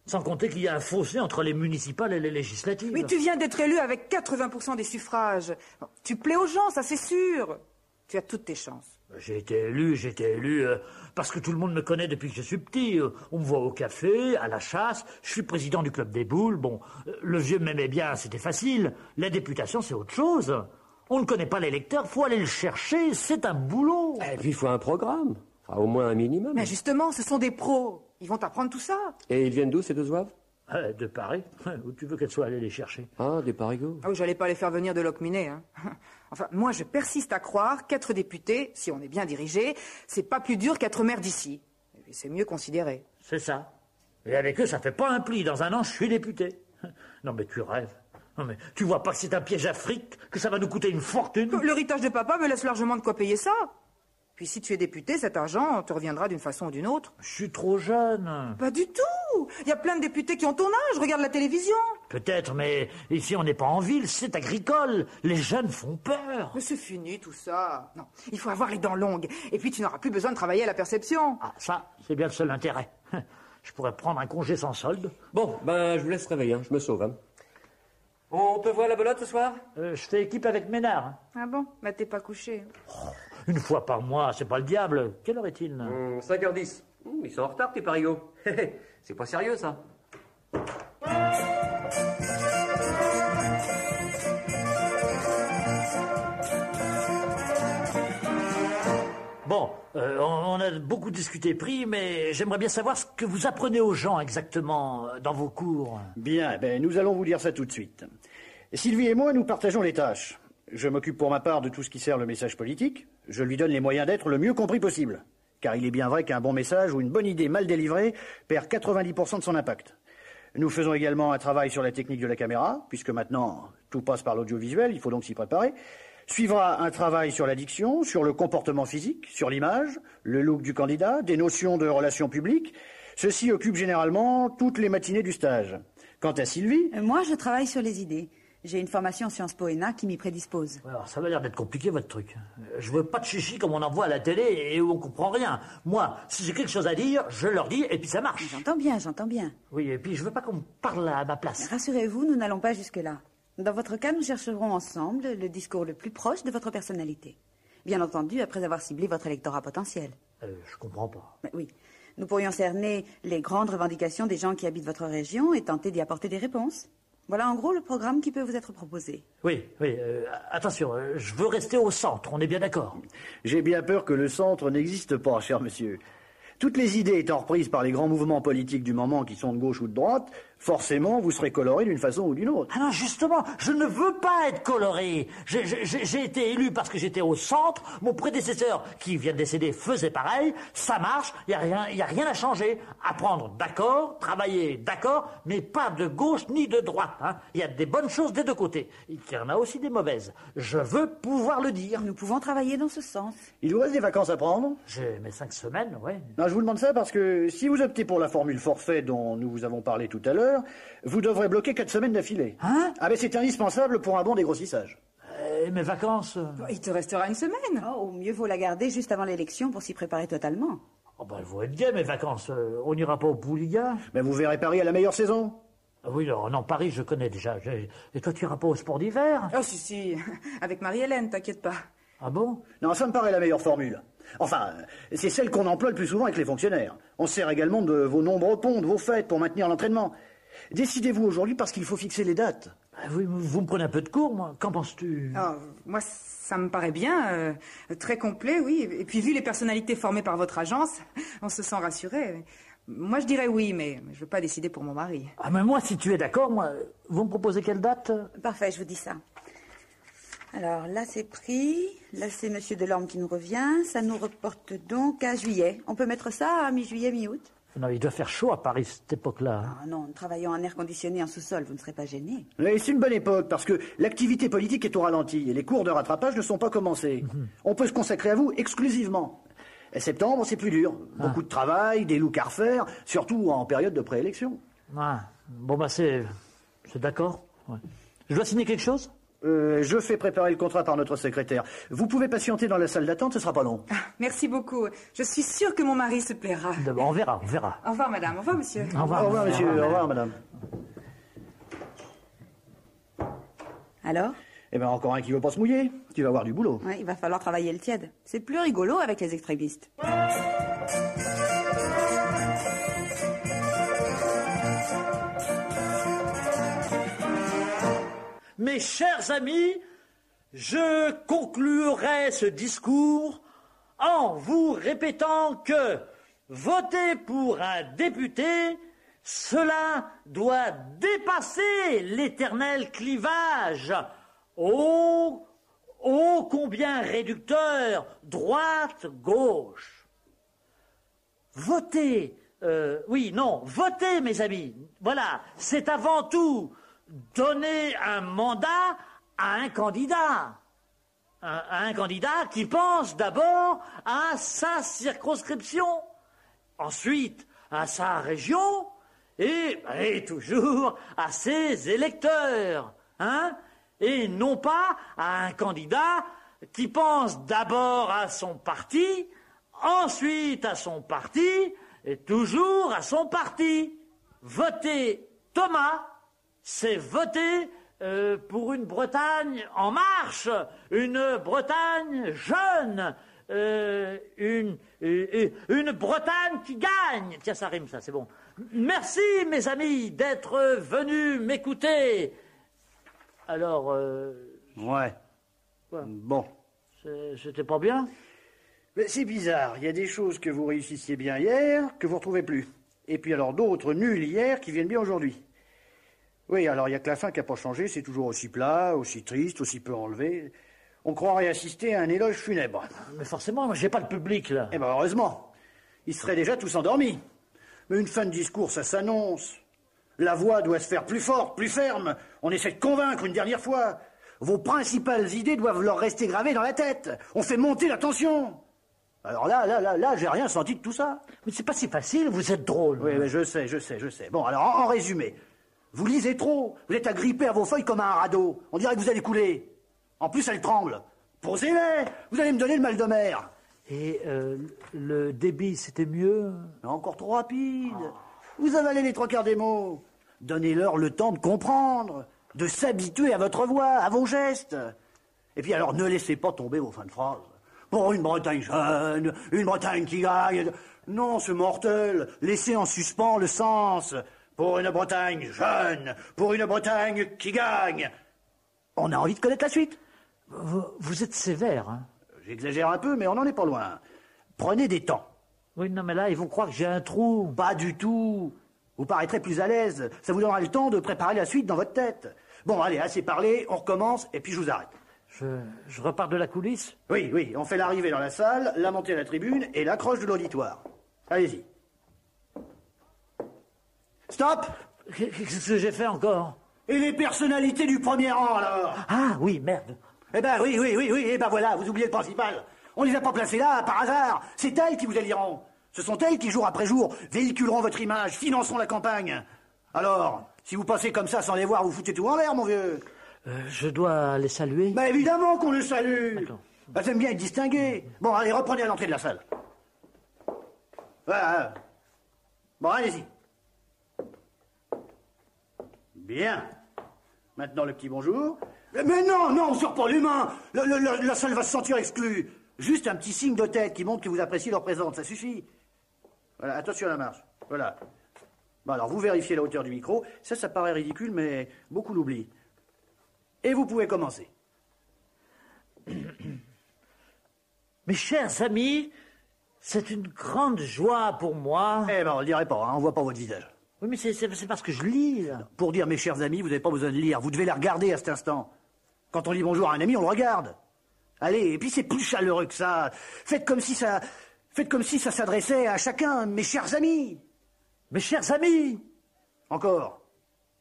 Sans compter qu'il y a un fossé entre les municipales et les législatives. Mais tu viens d'être élu avec 80% des suffrages. Tu plais aux gens, ça c'est sûr. Tu as toutes tes chances. J'ai été élu parce que tout le monde me connaît depuis que je suis petit. On me voit au café, à la chasse, je suis président du club des boules. Bon, le vieux m'aimait bien, c'était facile. La députation, c'est autre chose. On ne connaît pas l'électeur, faut aller le chercher, c'est un boulot. Et puis il faut un programme, au moins un minimum. Mais justement, ce sont des pros. Ils vont t'apprendre tout ça. Et ils viennent d'où, ces deux zouaves? De Paris. Où tu veux qu'elle soit allée les chercher? Ah, des parigots. Ah oui, j'allais pas les faire venir de Locminé, hein. Enfin, moi, je persiste à croire qu'être député, si on est bien dirigé, c'est pas plus dur qu'être maire d'ici. C'est mieux considéré. C'est ça. Et avec eux, ça fait pas un pli. Dans 1 an, je suis député. Non, mais tu rêves. Non, mais tu vois pas que c'est un piège à fric, que ça va nous coûter une fortune? L'héritage de papa me laisse largement de quoi payer ça. Puis si tu es député, cet argent te reviendra d'une façon ou d'une autre. Je suis trop jeune. Pas du tout. fou. Il y a plein de députés qui ont ton âge, regarde la télévision. Peut-être, mais ici on n'est pas en ville, c'est agricole. Les jeunes font peur. Mais c'est fini tout ça. Non, il faut avoir les dents longues. Et puis tu n'auras plus besoin de travailler à la perception. Ah, ça, c'est bien le seul intérêt. Je pourrais prendre un congé sans solde. Bon, ben, je vous laisse réveiller, hein. Je me sauve. Hein. On peut voir la belote ce soir? Je fais équipe avec Ménard. Hein. Ah bon? Bah t'es pas couché. Une fois par mois, c'est pas le diable. Quelle heure est-il? 5h10. Ils sont en retard, tes parigots. C'est pas sérieux, ça. Bon, on a beaucoup discuté prix, mais j'aimerais bien savoir ce que vous apprenez aux gens exactement dans vos cours. Bien, nous allons vous dire ça tout de suite. Sylvie et moi, nous partageons les tâches. Je m'occupe pour ma part de tout ce qui sert le message politique. Je lui donne les moyens d'être le mieux compris possible. Car il est bien vrai qu'un bon message ou une bonne idée mal délivrée perd 90% de son impact. Nous faisons également un travail sur la technique de la caméra, puisque maintenant tout passe par l'audiovisuel, il faut donc s'y préparer. Suivra un travail sur la diction, sur le comportement physique, sur l'image, le look du candidat, des notions de relations publiques. Ceci occupe généralement toutes les matinées du stage. Quant à Sylvie... Moi, je travaille sur les idées. J'ai une formation en Sciences Po ENA qui m'y prédispose. Alors, ça va l'air d'être compliqué, votre truc. Je veux pas de chichi comme on en voit à la télé et où on comprend rien. Moi, si j'ai quelque chose à dire, je leur dis et puis ça marche. J'entends bien, j'entends bien. Oui, et puis je veux pas qu'on me parle à ma place. Rassurez-vous, nous n'allons pas jusque-là. Dans votre cas, nous chercherons ensemble le discours le plus proche de votre personnalité. Bien entendu, après avoir ciblé votre électorat potentiel. Je comprends pas. Mais oui. Nous pourrions cerner les grandes revendications des gens qui habitent votre région et tenter d'y apporter des réponses. Voilà en gros le programme qui peut vous être proposé. Oui, attention, je veux rester au centre, on est bien d'accord. J'ai bien peur que le centre n'existe pas, cher monsieur. Toutes les idées étant reprises par les grands mouvements politiques du moment qui sont de gauche ou de droite, forcément vous serez coloré d'une façon ou d'une autre. Ah non, justement, je ne veux pas être coloré. J'ai été élu parce que j'étais au centre. Mon prédécesseur, qui vient de décéder, faisait pareil. Ça marche, il y a rien à changer. Apprendre, d'accord, travailler, d'accord, mais pas de gauche ni de droite. Il y a des bonnes choses des deux côtés. Il y en a aussi des mauvaises. Je veux pouvoir le dire. Nous pouvons travailler dans ce sens. Il vous reste des vacances à prendre? J'ai mes 5 semaines, ouais. Non, je vous demande ça parce que si vous optez pour la formule forfait dont nous vous avons parlé tout à l'heure, vous devrez bloquer 4 semaines d'affilée. Hein? Ah ben c'est indispensable pour un bon dégrossissage. Et mes vacances Il te restera une semaine. Oh, mieux vaut la garder juste avant l'élection pour s'y préparer totalement. Oh ben, elles vont être bien mes vacances. On n'ira pas au Pouliga? Mais vous verrez Paris à la meilleure saison. Oui, non, Paris, je connais déjà. Et toi, tu iras pas au sport d'hiver? Oh si, avec Marie-Hélène, t'inquiète pas. Ah bon? Non, ça me paraît la meilleure formule. Enfin, c'est celle qu'on emploie le plus souvent avec les fonctionnaires. On se sert également de vos nombreux ponts, de vos fêtes pour maintenir l'entraînement. Décidez-vous aujourd'hui parce qu'il faut fixer les dates. Oui, vous me prenez un peu de cours, moi. Qu'en penses-tu? Moi, ça me paraît bien. Très complet, oui. Et puis, vu les personnalités formées par votre agence, on se sent rassuré. Moi, je dirais oui, mais je ne veux pas décider pour mon mari. Ah, mais moi, si tu es d'accord, moi, vous me proposez quelle date? Parfait, je vous dis ça. Alors, là, c'est pris. Là, c'est Monsieur Delorme qui nous revient. Ça nous reporte donc à juillet. On peut mettre ça à mi-juillet, mi-août? Non, il doit faire chaud à Paris, cette époque-là. Ah non, travaillant en air conditionné en sous-sol, vous ne serez pas gêné. Mais c'est une bonne époque, parce que l'activité politique est au ralenti et les cours de rattrapage ne sont pas commencés. On peut se consacrer à vous exclusivement. Et septembre, c'est plus dur. Beaucoup de travail, des looks à refaire, surtout en période de préélection. Ah, bon, bah c'est d'accord. Ouais. Je dois signer quelque chose? Je fais préparer le contrat par notre secrétaire. Vous pouvez patienter dans la salle d'attente, ce sera pas long. Merci beaucoup. Je suis sûre que mon mari se plaira. On verra. Au revoir, madame. Au revoir, monsieur. Au revoir, monsieur. Au revoir, madame. Alors? Eh bien, encore un qui veut pas se mouiller. Tu vas avoir du boulot. Ouais, il va falloir travailler le tiède. C'est plus rigolo avec les extrémistes. Mes chers amis, je conclurai ce discours en vous répétant que voter pour un député, cela doit dépasser l'éternel clivage ô combien réducteur droite-gauche. Voter, voter mes amis, voilà, c'est avant tout donner un mandat à un candidat. Un candidat qui pense d'abord à sa circonscription, ensuite à sa région, et toujours à ses électeurs, hein, et non pas à un candidat qui pense d'abord à son parti, ensuite à son parti, et toujours à son parti. Voter Thomas, c'est voter pour une Bretagne en marche, une Bretagne jeune, une Bretagne qui gagne. Tiens, ça rime, ça, c'est bon. Merci, mes amis, d'être venus m'écouter. Alors, Ouais. Quoi? Bon. C'était pas bien? Mais c'est bizarre. Il y a des choses que vous réussissiez bien hier, que vous retrouvez plus. Et puis alors d'autres nuls hier qui viennent bien aujourd'hui. Oui, alors il n'y a que la fin qui n'a pas changé. C'est toujours aussi plat, aussi triste, aussi peu enlevé. On croirait assister à un éloge funèbre. Mais forcément, moi, j'ai pas le public, là. Eh ben heureusement. Ils seraient déjà tous endormis. Mais une fin de discours, ça s'annonce. La voix doit se faire plus forte, plus ferme. On essaie de convaincre une dernière fois. Vos principales idées doivent leur rester gravées dans la tête. On fait monter la tension. Alors là, j'ai rien senti de tout ça. Mais c'est pas si facile, vous êtes drôle. Oui, mais je sais. Bon, alors, en résumé, vous lisez trop. Vous êtes agrippé à vos feuilles comme à un radeau. On dirait que vous allez couler. En plus, elles tremblent. Posez-les. Vous allez me donner le mal de mer. Et le débit, c'était mieux? Encore trop rapide. Vous avalez les trois quarts des mots. Donnez-leur le temps de comprendre, de s'habituer à votre voix, à vos gestes. Et puis alors, ne laissez pas tomber vos fins de phrase. Pour une Bretagne jeune, une Bretagne qui gagne. Non, c'est mortel. Laissez en suspens le sens. Pour une Bretagne jeune, pour une Bretagne qui gagne. On a envie de connaître la suite. Vous êtes sévère, hein? J'exagère un peu, mais on n'en est pas loin. Prenez des temps. Oui, non, mais là, ils vont croire que j'ai un trou. Pas du tout. Vous paraîtrez plus à l'aise. Ça vous donnera le temps de préparer la suite dans votre tête. Bon, allez, assez parlé, on recommence, et puis je vous arrête. Je repars de la coulisse? Oui, on fait l'arrivée dans la salle, la montée à la tribune et l'accroche de l'auditoire. Allez-y. Stop! Qu'est-ce que j'ai fait encore? Et les personnalités du premier rang, alors? Ah, oui, merde. Eh ben oui, eh ben voilà, vous oubliez le principal. On les a pas placées là, par hasard. C'est elles qui vous éliront. Ce sont elles qui, jour après jour, véhiculeront votre image, financeront la campagne. Alors, si vous passez comme ça sans les voir, vous foutez tout en l'air, mon vieux. Je dois les saluer? Bah évidemment qu'on les salue. D'accord. Bah, j'aime bien être distingué. Bon, allez, reprenez à l'entrée de la salle. Voilà. Bon, allez-y. Bien. Maintenant, le petit bonjour. Mais non, on sort pas les mains. La salle va se sentir exclue. Juste un petit signe de tête qui montre que vous appréciez leur présence, ça suffit. Voilà, attention à la marche. Voilà. Bon, alors, vous vérifiez la hauteur du micro. Ça paraît ridicule, mais beaucoup l'oublient. Et vous pouvez commencer. Mes chers amis, c'est une grande joie pour moi. Eh ben, on le dirait pas, hein, on voit pas votre visage. Oui, mais c'est parce que je lis, là. Pour dire mes chers amis, vous n'avez pas besoin de lire, vous devez la regarder à cet instant. Quand on dit bonjour à un ami, on le regarde. Allez, et puis c'est plus chaleureux que ça. Faites comme si ça s'adressait à chacun, mes chers amis. Mes chers amis. Encore.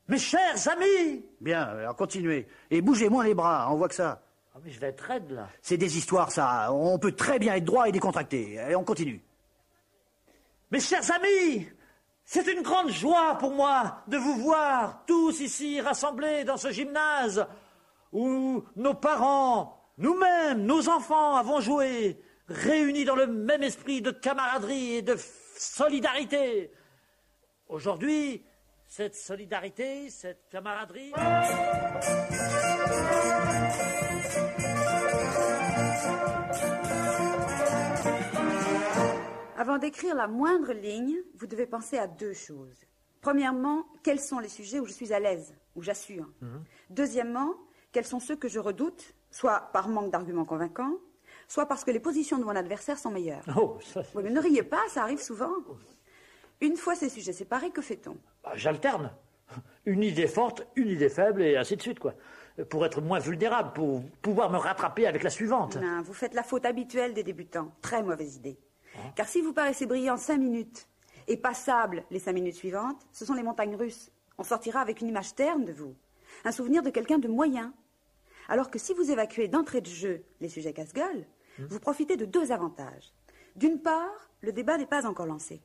Mes chers amis. Bien, alors continuez. Et bougez moins les bras, on voit que ça. Ah, mais je vais être raide, là. C'est des histoires, ça. On peut très bien être droit et décontracté. Et on continue. Mes chers amis, c'est une grande joie pour moi de vous voir tous ici rassemblés dans ce gymnase où nos parents, nous-mêmes, nos enfants avons joué, réunis dans le même esprit de camaraderie et de solidarité. Aujourd'hui, cette solidarité, cette camaraderie... Avant d'écrire la moindre ligne, vous devez penser à deux choses. Premièrement, quels sont les sujets où je suis à l'aise, où j'assure. Deuxièmement, quels sont ceux que je redoute, soit par manque d'arguments convaincants, soit parce que les positions de mon adversaire sont meilleures. Oh, ça... Oui, mais ne riez pas, ça arrive souvent. Une fois ces sujets séparés, que fait-on? J'alterne. Une idée forte, une idée faible, et ainsi de suite, quoi. Pour être moins vulnérable, pour pouvoir me rattraper avec la suivante. Non, vous faites la faute habituelle des débutants. Très mauvaise idée. Car si vous paraissez brillant 5 minutes et passable les 5 minutes suivantes, ce sont les montagnes russes. On sortira avec une image terne de vous, un souvenir de quelqu'un de moyen. Alors que si vous évacuez d'entrée de jeu les sujets casse-gueule, vous profitez de deux avantages. D'une part, le débat n'est pas encore lancé.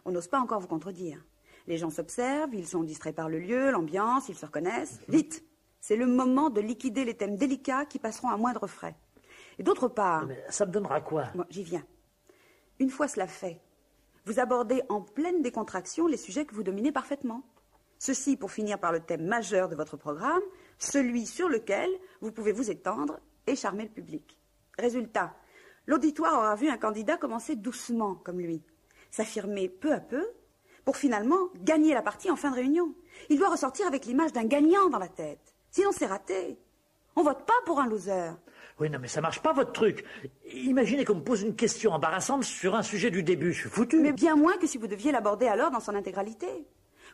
On n'ose pas encore vous contredire. Les gens s'observent, ils sont distraits par le lieu, l'ambiance, ils se reconnaissent. Vite! C'est le moment de liquider les thèmes délicats qui passeront à moindre frais. Et d'autre part... Mais ça me donnera quoi? Bon, j'y viens. Une fois cela fait, vous abordez en pleine décontraction les sujets que vous dominez parfaitement. Ceci pour finir par le thème majeur de votre programme, celui sur lequel vous pouvez vous étendre et charmer le public. Résultat, l'auditoire aura vu un candidat commencer doucement comme lui, s'affirmer peu à peu, pour finalement gagner la partie en fin de réunion. Il doit ressortir avec l'image d'un gagnant dans la tête. Sinon c'est raté. On vote pas pour un loser. Oui, non, mais ça marche pas, votre truc. Imaginez qu'on me pose une question embarrassante sur un sujet du début, je suis foutu. Mais bien moins que si vous deviez l'aborder alors dans son intégralité.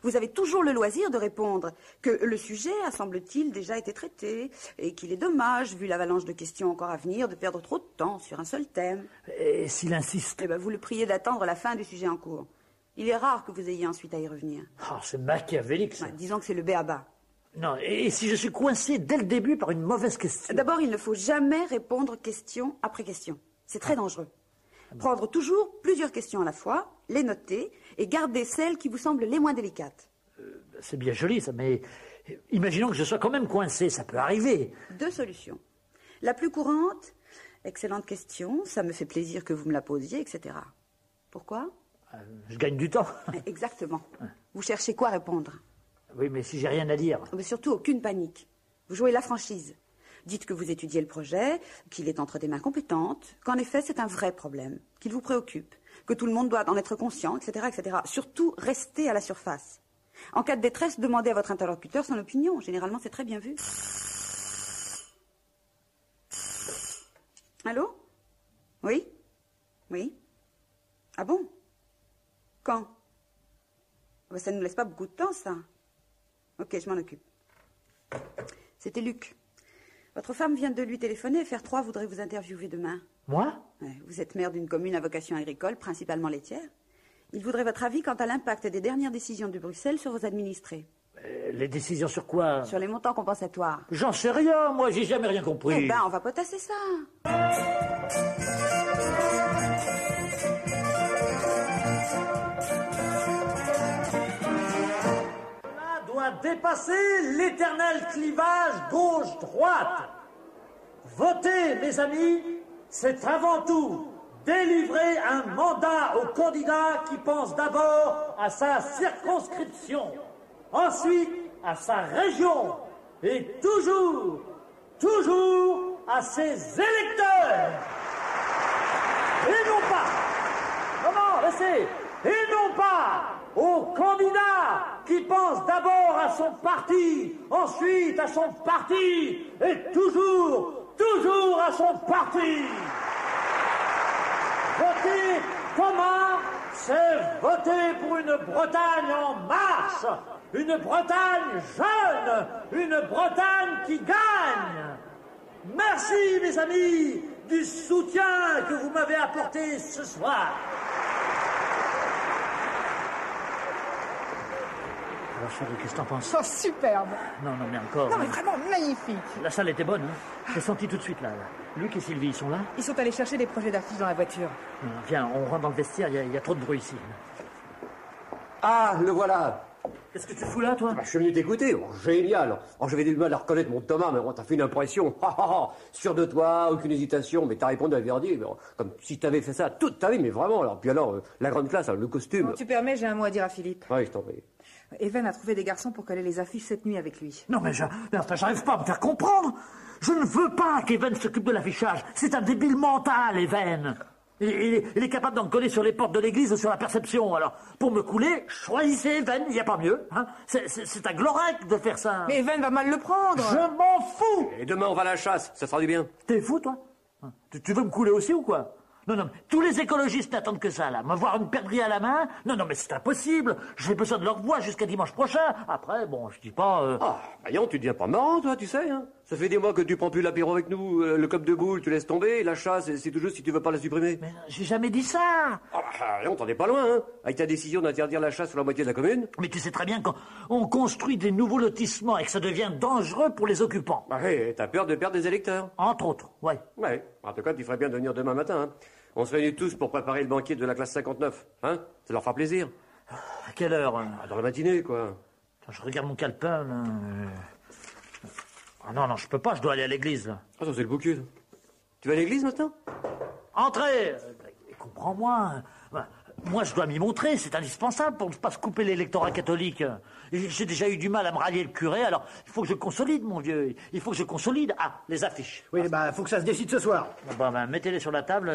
Vous avez toujours le loisir de répondre que le sujet a, semble-t-il, déjà été traité, et qu'il est dommage, vu l'avalanche de questions encore à venir, de perdre trop de temps sur un seul thème. Et s'il insiste? Eh ben, vous le priez d'attendre la fin du sujet en cours. Il est rare que vous ayez ensuite à y revenir. Oh, c'est machiavélique, ça. Ouais, disons que c'est le b.a.-ba. Non, et si je suis coincé dès le début par une mauvaise question? D'abord, il ne faut jamais répondre question après question. C'est très dangereux. Prendre toujours plusieurs questions à la fois, les noter et garder celles qui vous semblent les moins délicates. C'est bien joli, ça, mais imaginons que je sois quand même coincé, ça peut arriver. 2 solutions. La plus courante, excellente question, ça me fait plaisir que vous me la posiez, etc. Pourquoi? Je gagne du temps. Exactement. Vous cherchez quoi répondre? Oui, mais si j'ai rien à dire. Mais surtout, aucune panique. Vous jouez la franchise. Dites que vous étudiez le projet, qu'il est entre des mains compétentes, qu'en effet c'est un vrai problème, qu'il vous préoccupe, que tout le monde doit en être conscient, etc., etc. Surtout, restez à la surface. En cas de détresse, demandez à votre interlocuteur son opinion. Généralement, c'est très bien vu. Allô? Oui? Oui? Ah bon? Quand? Ben, ça ne nous laisse pas beaucoup de temps, ça. Ok, je m'en occupe. C'était Luc. Votre femme vient de lui téléphoner. FR3 voudrait vous interviewer demain. Moi? Ouais, vous êtes maire d'une commune à vocation agricole, principalement laitière. Il voudrait votre avis quant à l'impact des dernières décisions de Bruxelles sur vos administrés. Les décisions sur quoi? Sur les montants compensatoires. J'en sais rien, moi, j'ai jamais rien compris. Eh ben, on va potasser ça. Cela doit dépasser l'éternel clivage gauche-droite. Voter, mes amis, c'est avant tout délivrer un mandat au candidat qui pense d'abord à sa circonscription, ensuite à sa région et toujours à ses électeurs. Et non pas, non, laissez, et non pas au candidat qui pense d'abord à son parti, ensuite à son parti et toujours à son parti. Voter comment? C'est voter pour une Bretagne en marche, une Bretagne jeune, une Bretagne qui gagne. Merci, mes amis, du soutien que vous m'avez apporté ce soir. Alors, Charlie, qu'est-ce que t'en penses? Oh, superbe. Non, mais encore. Non, mais vraiment magnifique. La salle était bonne, hein. J'ai senti tout de suite, là. Luc et Sylvie, ils sont là? Ils sont allés chercher des projets d'affiches dans la voiture. Non, viens, on rentre dans le vestiaire, il y a trop de bruit ici. Ah, le voilà. Qu'est-ce que tu fous là, toi? Je suis venu t'écouter. Oh, génial. Oh, j'avais du mal à reconnaître mon Thomas, mais bon, t'as fait une impression. Sûr de toi, aucune hésitation. Mais t'as répondu à Verdi, mais, comme si t'avais fait ça toute ta vie, mais vraiment. Alors, puis alors, la grande classe, le costume. Bon, tu permets, j'ai un mot à dire à Philippe. Oui, je t'en prie. Even a trouvé des garçons pour coller les affiches cette nuit avec lui. Non, mais enfin, j'arrive pas à me faire comprendre. Je ne veux pas qu'Even s'occupe de l'affichage. C'est un débile mental, Even. Il est capable d'en coller sur les portes de l'église ou sur la perception. Alors, pour me couler, choisissez Even, il n'y a pas mieux. Hein. C'est un glorec de faire ça. Mais Even va mal le prendre. Je m'en fous. Et demain, on va à la chasse, ça sera du bien. T'es fou, toi? Tu veux me couler aussi ou quoi? Non, tous les écologistes n'attendent que ça, là. Me voir une perdrix à la main? Non, mais c'est impossible. J'ai besoin de leur voix jusqu'à dimanche prochain. Après, bon, je dis pas... Ah, voyons, tu deviens pas marrant, toi, tu sais, hein. Ça fait des mois que tu prends plus l'apéro avec nous, le club de boules, tu laisses tomber, la chasse, c'est tout juste si tu veux pas la supprimer. Mais j'ai jamais dit ça. Ah, on t'en est pas loin, hein. Avec ta décision d'interdire la chasse sur la moitié de la commune. Mais tu sais très bien qu'on construit des nouveaux lotissements et que ça devient dangereux pour les occupants. Bah ouais, t'as peur de perdre des électeurs. Entre autres, ouais. Ouais, en tout cas, tu ferais bien de venir demain matin, hein. On se réunit tous pour préparer le banquet de la classe 59, hein. Ça leur fera plaisir. À quelle heure? Dans la matinée, quoi. Attends, je regarde mon calepin, là. Ah non, je peux pas, je dois aller à l'église, là. Ah, ça, c'est le bouquet, ça. Tu vas à l'église, maintenant? Entrez! Comprends-moi. Moi, je dois m'y montrer, c'est indispensable pour ne pas se couper l'électorat catholique. J'ai déjà eu du mal à me rallier le curé, alors il faut que je consolide, mon vieux. Il faut que je consolide. Ah, les affiches. Oui, faut que ça se décide ce soir. Mettez-les sur la table.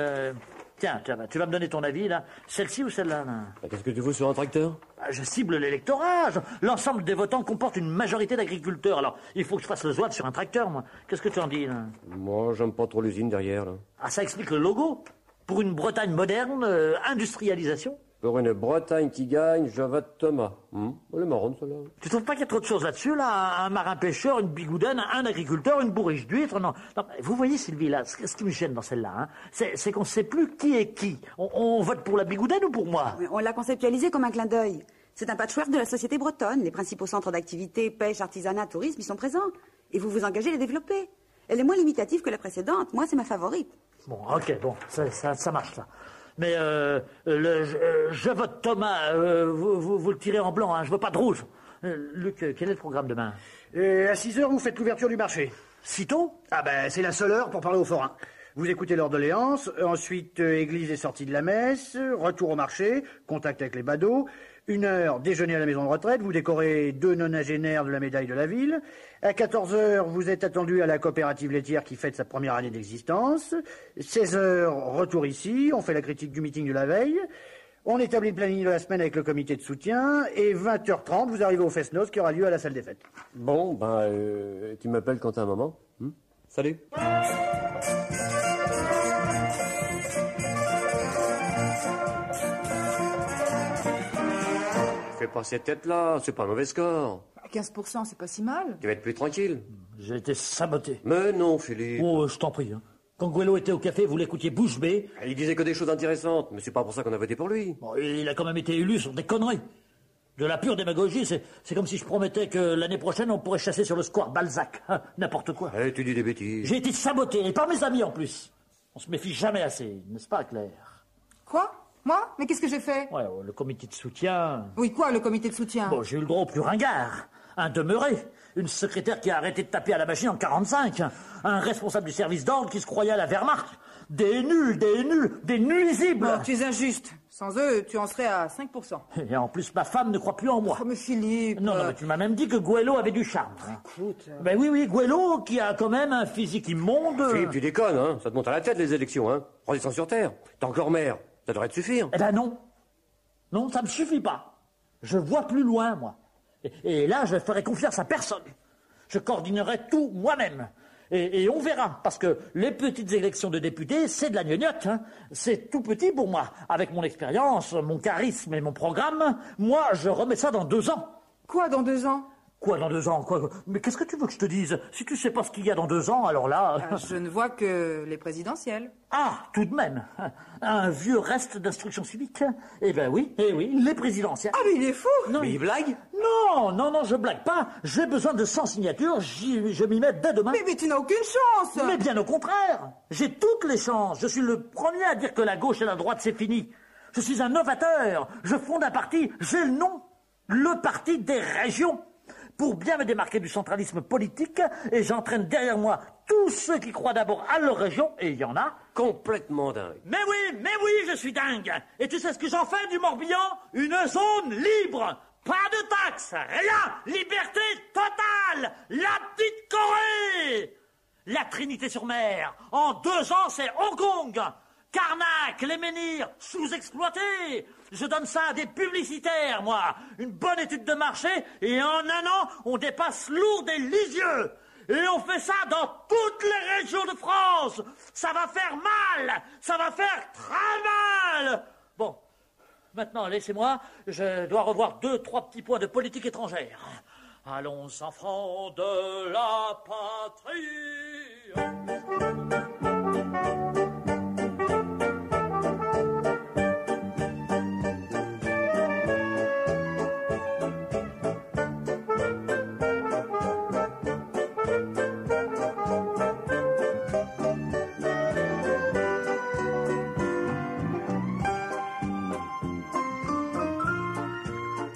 Tiens, tu vas me donner ton avis, là. Celle-ci ou celle-là, là? Qu'est-ce que tu veux sur un tracteur? Je cible l'électorat. L'ensemble des votants comporte une majorité d'agriculteurs. Alors, il faut que je fasse le zouave sur un tracteur, moi. Qu'est-ce que tu en dis, là? Moi, j'aime pas trop l'usine derrière, là. Ah, ça explique le logo. Pour une Bretagne moderne, industrialisation. Pour une Bretagne qui gagne, je vote Thomas. Elle est marrante, celle-là. Tu trouves pas qu'il y a trop de choses là-dessus, là? Un marin-pêcheur, une bigoudaine, un agriculteur, une bourriche d'huîtres, non. Vous voyez, Sylvie, là, ce qui me gêne dans celle-là, hein, c'est qu'on ne sait plus qui est qui. On vote pour la bigoudaine ou pour moi? On l'a conceptualisé comme un clin d'œil. C'est un patchwork de la société bretonne. Les principaux centres d'activité, pêche, artisanat, tourisme, ils sont présents. Et vous vous engagez à les développer. Elle est moins limitative que la précédente. Moi, c'est ma favorite. Bon, ok, ça marche, ça. Mais je vote Thomas, vous le tirez en blanc, hein, je veux pas de rouge. Luc, quel est le programme demain? À 6h, vous faites l'ouverture du marché. Si tôt? Ah c'est la seule heure pour parler aux forains. Vous écoutez leur doléance, ensuite église et sortie de la messe, retour au marché, contact avec les badauds, 1 heure, déjeuner à la maison de retraite, vous décorez 2 nonagénaires de la médaille de la ville. À 14h, vous êtes attendu à la coopérative laitière qui fête sa première année d'existence. 16h, retour ici, on fait la critique du meeting de la veille. On établit le planning de la semaine avec le comité de soutien. Et 20h30, vous arrivez au Fest-Noz qui aura lieu à la salle des fêtes. Bon, tu m'appelles quand t'as un moment. Salut. Fais pas cette tête-là, c'est pas un mauvais score. 15%, c'est pas si mal. Tu vas être plus tranquille. J'ai été saboté. Mais non, Philippe. Oh, je t'en prie. Hein. Quand Gouello était au café, vous l'écoutiez bouche bée. Il disait que des choses intéressantes, mais c'est pas pour ça qu'on a voté pour lui. Bon, il a quand même été élu sur des conneries. De la pure démagogie, c'est comme si je promettais que l'année prochaine, on pourrait chasser sur le square Balzac. N'importe quoi. Tu dis des bêtises. J'ai été saboté, et par mes amis en plus. On se méfie jamais assez, n'est-ce pas, Claire? Quoi? Moi? Mais qu'est-ce que j'ai fait? Ouais, le comité de soutien... Oui, quoi, le comité de soutien? Bon, j'ai eu le droit au plus ringard. Un demeuré, une secrétaire qui a arrêté de taper à la machine en 45, un responsable du service d'ordre qui se croyait à la Wehrmacht, des nuls, des nuisibles. Non, tu es injuste. Sans eux, tu en serais à 5%. Et en plus, ma femme ne croit plus en moi. Oh, mais Philippe... Non, mais tu m'as même dit que Gouello avait du charme. Écoute... Ben oui, Gouello, qui a quand même un physique immonde... Philippe, tu déconnes, hein. Ça te monte à la tête, les élections, hein. Redescends sur terre. T'es encore maire. Ça devrait te suffire. Eh ben non. Non, ça me suffit pas. Je vois plus loin, moi. Et là, je ferai confiance à personne. Je coordinerai tout moi-même. Et on verra, parce que les petites élections de députés, c'est de la gnognotte. Hein. C'est tout petit pour moi. Avec mon expérience, mon charisme et mon programme, moi, je remets ça dans 2 ans. Quoi, dans 2 ans? Quoi, dans 2 ans? Quoi? Mais qu'est-ce que tu veux que je te dise? Si tu sais pas ce qu'il y a dans 2 ans, alors là... Je ne vois que les présidentielles. Ah, tout de même. Un vieux reste d'instruction civique. Eh oui, les présidentielles. Ah, mais il est fou! Non, mais il blague? Non, je blague pas. J'ai besoin de 100 signatures, je m'y mets dès demain. Mais tu n'as aucune chance! Mais bien au contraire. J'ai toutes les chances. Je suis le premier à dire que la gauche et la droite, c'est fini. Je suis un novateur. Je fonde un parti. J'ai le nom. Le parti des régions. Pour bien me démarquer du centralisme politique, et j'entraîne derrière moi tous ceux qui croient d'abord à leur région, et il y en a. Complètement dingue. Mais oui, je suis dingue. Et tu sais ce que j'en fais du Morbihan? Une zone libre. Pas de taxes, rien. Liberté totale. La petite Corée. La Trinité-sur-Mer. En 2 ans, c'est Hong Kong. Carnac, les menhirs, sous-exploités. Je donne ça à des publicitaires, moi. Une bonne étude de marché, et en 1 an, on dépasse Lourdes et Lisieux. Et on fait ça dans toutes les régions de France. Ça va faire mal. Ça va faire très mal. Bon, maintenant, laissez-moi. Je dois revoir 2-3 petits points de politique étrangère. Allons, enfants de la patrie.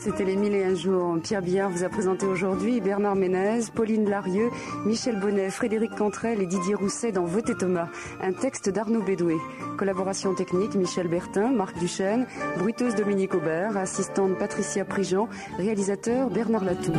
C'était les 1001 jours. Pierre Billard vous a présenté aujourd'hui Bernard Ménez, Pauline Larieux, Michel Bonnet, Frédéric Cantrel et Didier Rousset dans Votez Thomas, un texte d'Arnaud Bédoué. Collaboration technique Michel Bertin, Marc Duchesne, bruiteuse Dominique Aubert, assistante Patricia Prigent, réalisateur Bernard Latoux.